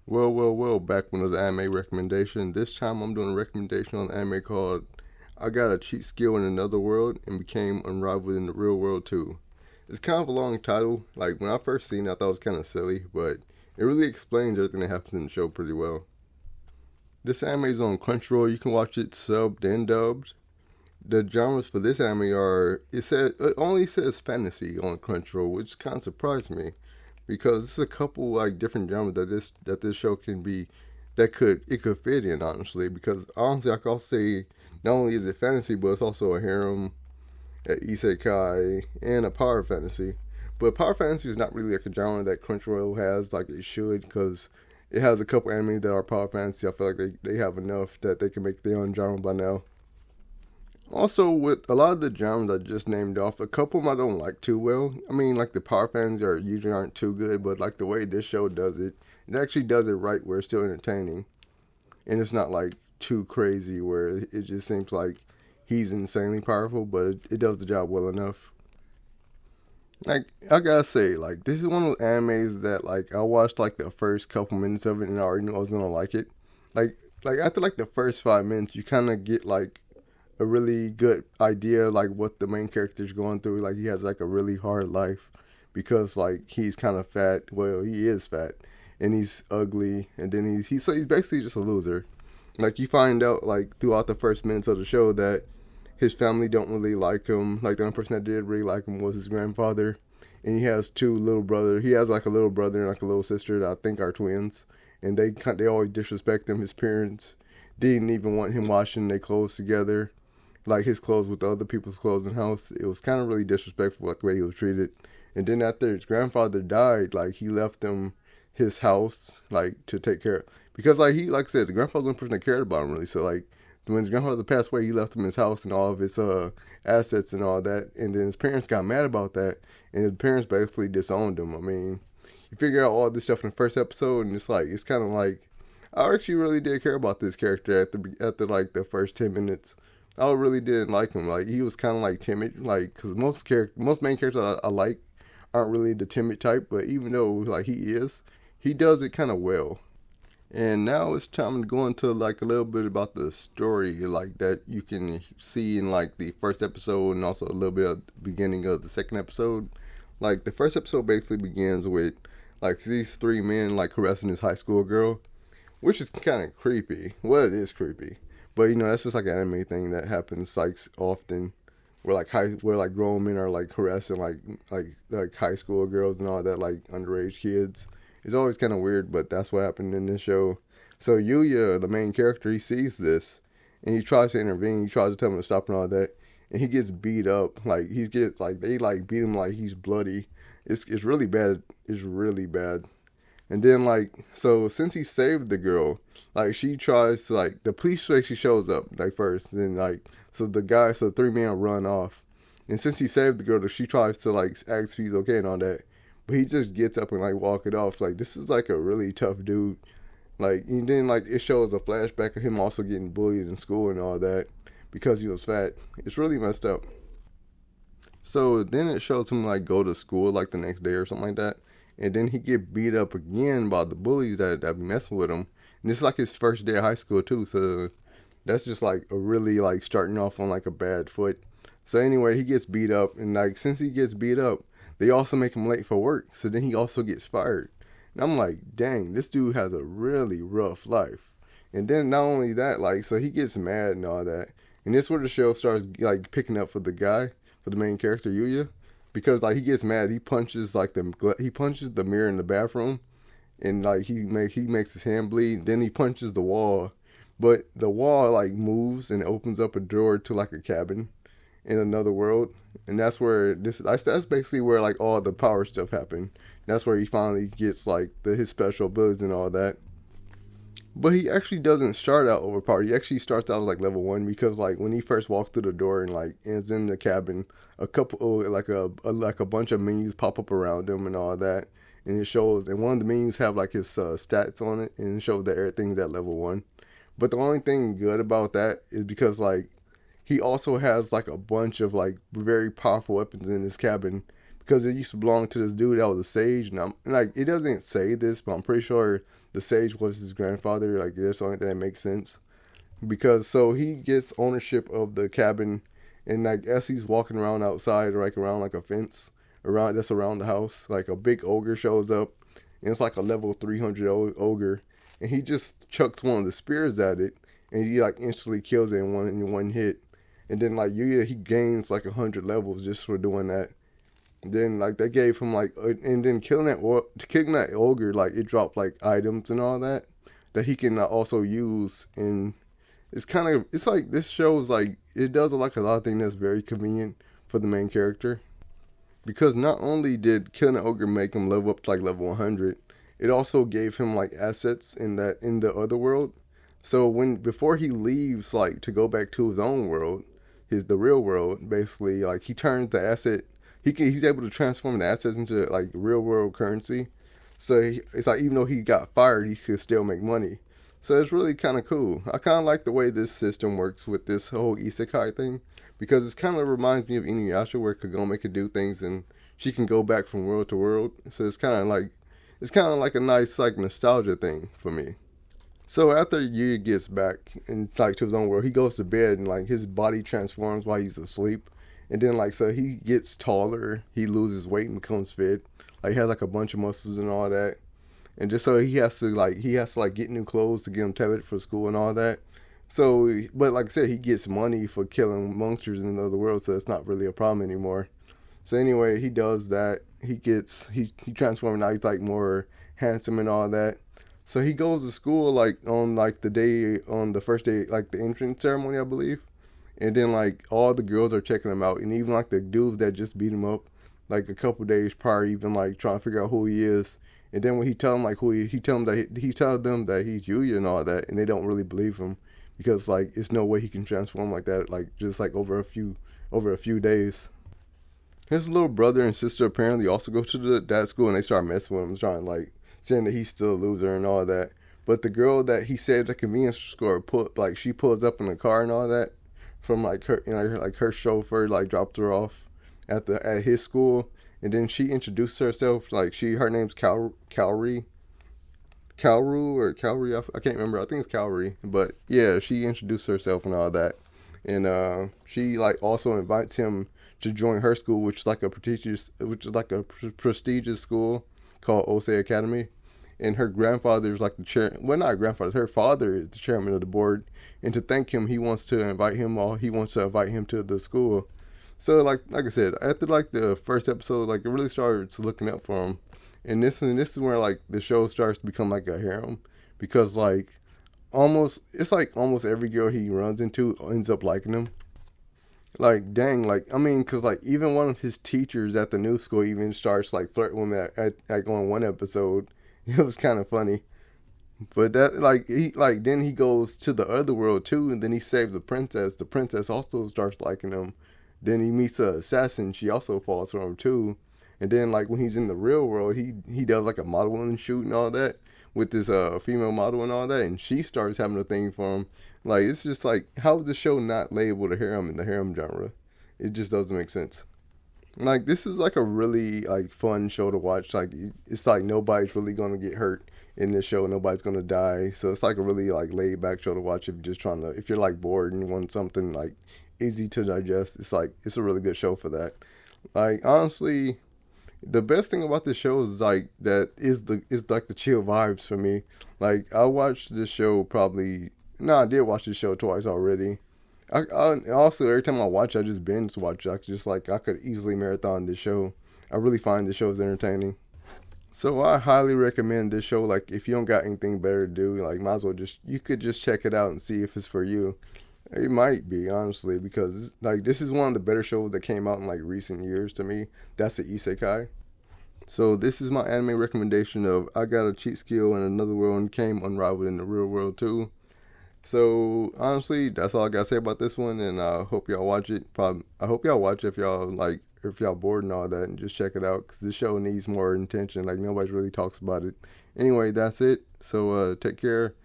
Well, back with another anime recommendation. This time I'm doing a recommendation on an anime called I Got a Cheat Skill in Another World and Became Unrivaled in the Real World Too. It's kind of a long title. Like, when I first seen it, I thought it was kind of silly, but it really explains everything that happens in the show pretty well. This anime is on Crunchyroll. You can watch it subbed and dubbed. The genres for this anime are, it only says fantasy on Crunchyroll, which kind of surprised me because it's a couple like different genres that this show can be it could fit in, honestly, because honestly I could also say not only is it fantasy, but it's also a harem, a isekai, and a power fantasy. But power fantasy is not really like a genre that Crunchyroll has like it should, because it has a couple anime that are power fantasy. I feel like they have enough that they can make their own genre by now. Also, with a lot of the genres I just named off, a couple of them I don't like too well. I mean, like the power fans are usually aren't too good, but like the way this show does it, it actually does it right where it's still entertaining, and it's not like too crazy where it just seems like he's insanely powerful, but it does the job well enough. Like I gotta say, like this is one of those animes that like I watched like the first couple minutes of it and I already knew I was gonna like it. Like after like the first 5 minutes, you kind of get like a really good idea like what the main character's going through. Like he has like a really hard life because like he's kind of fat. Well, he is fat and he's ugly, and then he's basically just a loser. Like you find out like throughout the first minutes of the show that his family don't really like him. Like the only person that did really like him was his grandfather, and he has two little brothers. He has like a little brother and like a little sister that I think are twins, and they always disrespect him. His parents didn't even want him washing their clothes together, like his clothes with the other people's clothes in the house. It was kind of really disrespectful, like the way he was treated. And then after his grandfather died, like he left him his house, like to take care of, because like I said, the grandfather was the person that cared about him really. So like when his grandfather passed away, he left him his house and all of his assets and all that. And then his parents got mad about that, and his parents basically disowned him. I mean, you figure out all this stuff in the first episode, and it's kind of like I actually really did care about this character after like the first 10 minutes. I really didn't like him. Like he was kind of like timid, like because most main characters I like aren't really the timid type. But even though like he is, he does it kind of well. And now it's time to go into like a little bit about the story, like that you can see in like the first episode and also a little bit of the beginning of the second episode. Like the first episode basically begins with like these three men like harassing this high school girl, which is kind of creepy. Well, it is creepy, but that's just like an anime thing that happens like often, where like grown men are like harassing like high school girls and all that, like underage kids. It's always kind of weird, but that's what happened in this show. So Yuya, the main character, he sees this and he tries to intervene. He tries to tell him to stop and all that, and he gets beat up. Like they like beat him like he's bloody. It's really bad. It's really bad. And then like so since he saved the girl, like she tries to like the police actually shows up like first, and then like so the three men run off, and since he saved the girl, she tries to like ask if he's okay and all that, but he just gets up and like walk it off. Like this is like a really tough dude. Like and then like it shows a flashback of him also getting bullied in school and all that because he was fat. It's really messed up. So then it shows him like go to school like the next day or something like that, and then he get beat up again by the bullies that be messing with him. And it's like his first day of high school too, so that's just like a really like starting off on like a bad foot. So anyway, he gets beat up, and like since he gets beat up, they also make him late for work. So then he also gets fired. And I'm like, dang, this dude has a really rough life. And then not only that, like so he gets mad and all that. And this where the show starts like picking up for the guy, for the main character Yuya, because like he gets mad, he punches like he punches the mirror in the bathroom, and like he makes his hand bleed. Then he punches the wall, but the wall like moves and opens up a door to like a cabin in another world, and that's basically where like all the power stuff happened. That's where he finally gets like his special abilities and all that. But he actually doesn't start out overpowered. He actually starts out like level 1, because like when he first walks through the door and like is in the cabin, a couple like a bunch of menus pop up around him and all that, and it shows. And one of the menus have like his stats on it, and it shows that everything's at level 1. But the only thing good about that is because like he also has like a bunch of like very powerful weapons in his cabin, because it used to belong to this dude that was a sage. And like it doesn't say this, but I'm pretty sure the sage was his grandfather. Like that's the only thing that makes sense. Because so he gets ownership of the cabin, and like as he's walking around outside, like around like a fence around that's around the house, like a big ogre shows up, and it's like a level 300 ogre, and he just chucks one of the spears at it, and he like instantly kills it in one hit, and then like he gains like 100 levels just for doing that. Then like they gave him like, and then killing that ogre, like it dropped like items and all that he can also use. And it's like this shows like it does like a lot of things that's very convenient for the main character, because not only did killing an ogre make him level up to like level 100, it also gave him like assets in the other world. So before he leaves like to go back to his own world, the real world, basically like he turns the asset. He's able to transform the assets into like real world currency. So it's like even though he got fired, he could still make money. So it's really kind of cool. I kind of like the way this system works with this whole isekai thing, because it kind of reminds me of Inuyasha, where Kagome could do things and she can go back from world to world. So it's kind of like a nice like nostalgia thing for me. So after Yuya gets back and like to his own world, he goes to bed and like his body transforms while he's asleep. And then like so he gets taller, he loses weight and becomes fit. Like he has like a bunch of muscles and all that. And just so he has to get new clothes to get him tailored for school and all that. So but like I said, he gets money for killing monsters in the other world, so it's not really a problem anymore. So anyway, he does that. He transforms, now he's like more handsome and all that. So he goes to school like on the first day, like the entrance ceremony, I believe. And then like all the girls are checking him out, and even like the dudes that just beat him up like a couple days prior, even like trying to figure out who he is. And then when he tell them like he tell them that he's Yuya and all that, and they don't really believe him, because like it's no way he can transform like that, like just like over a few days. His little brother and sister apparently also go to that school, and they start messing with him, trying like saying that he's still a loser and all that. But the girl that he saved at the convenience store she pulls up in the car and all that, from like her chauffeur like dropped her off at his school, and then she introduced herself like her name's Kaoru or Cowrie, I can't remember. I think it's Cowrie, but yeah, she introduced herself and all that, and she like also invites him to join her school, which is like a prestigious school called Osei Academy. And her grandfather is like the chair. Well, not grandfather. Her father is the chairman of the board. And to thank him, he wants to invite him to the school. So like I said, after like the first episode, like it really starts looking up for him. And this is where like the show starts to become like a harem, because like almost every girl he runs into ends up liking him. Like dang, like I mean, cause like even one of his teachers at the new school even starts like flirting with him at on one episode. It was kind of funny, but that then he goes to the other world too, and then he saves the princess. The princess also starts liking him. Then he meets an assassin. She also falls for him too. And then like when he's in the real world, he does like a modeling shoot and all that with this female model and all that, and she starts having a thing for him. Like it's just like, how is the show not labeled a harem in the harem genre? It just doesn't make sense. Like this is like a really like fun show to watch. Like it's like nobody's really gonna get hurt in this show. Nobody's gonna die. So it's like a really like laid back show to watch if you're like bored and you want something like easy to digest. It's a really good show for that. Like honestly, the best thing about this show is like the chill vibes for me. Like I watched this show I did watch this show twice already. I also, every time I watch, I just binge watch. I could easily marathon this show. I really find this show is entertaining. So I highly recommend this show. Like if you don't got anything better to do, like might as well you could just check it out and see if it's for you. It might be, honestly, because this is one of the better shows that came out in like recent years to me. That's the isekai. So this is my anime recommendation of I Got a Cheat Skill in Another World and Came Unrivaled in the Real World too. So honestly, that's all I gotta say about this one, and I hope y'all watch it. I hope y'all watch it if y'all bored and all that, and just check it out, because this show needs more attention. Like nobody really talks about it. Anyway, that's it. So take care.